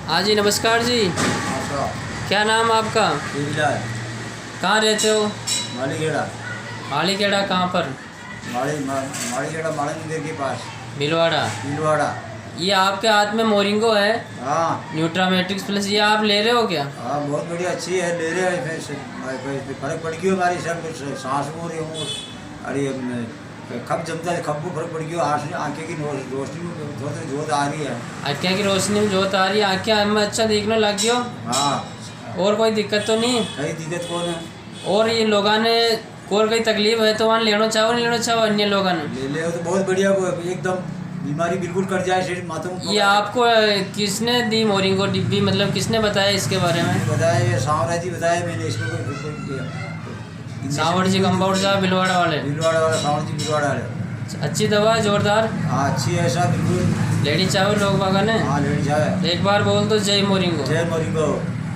हाँ जी, नमस्कार जी। अच्छा। क्या नाम आपका? शिवलाल। कहाँ रहते हो? मालीखेड़ा। मालीखेड़ा कहाँ पर? मालीखेड़ा माली मंदिर के पास। भीलवाड़ा। भीलवाड़ा। ये आपके हाथ में मोरिंगो है, हाँ न्यूट्रामेट्रिक्स प्लस, ये आप ले रहे हो क्या? हाँ, बहुत बढ़िया, अच्छी है, ले रहे हैं। फर्क पड़ गया हमारी सब कुछ, सांस हो रही हूँ। अरे खप जमता है, खप को फर्क पड़ गया। आँखें की रोशनी में थोड़ी जोत आ रही है। आँखें की रोशनी में जोत आ रही है, आँखें में अच्छा देखने लग गयो। हाँ। और कोई दिक्कत तो नहीं? कहीं दिक्कत कौन है? और ये लोगों ने और कोई तकलीफ है तो वहाँ लेना चाहो नहीं लेना चाहो अन्य लोगों ने? ले ले तो बहुत बढ़िया, वो एकदम बीमारी बिल्कुल कट जाए सिर माथों। ये आपको किसने दी मोरिंगो डिब्बी, मतलब किसने बताया इसके बारे में? बताया, ये सांवरा जी बताया मैंने इसको। कोई सावर जी कंपाउंड साहब भीलवाड़ा वाले? भीलवाड़ा वाला सांवर जी, भीलवाड़ा वाले। अच्छी दवा है, जोरदार। हाँ अच्छी है, ऐसा बिल्कुल। लेडी चाहो लोग बागा ने? हाँ लेडी चाहे। एक बार बोल दो जय मोरिंगो। जय मोरिंगो।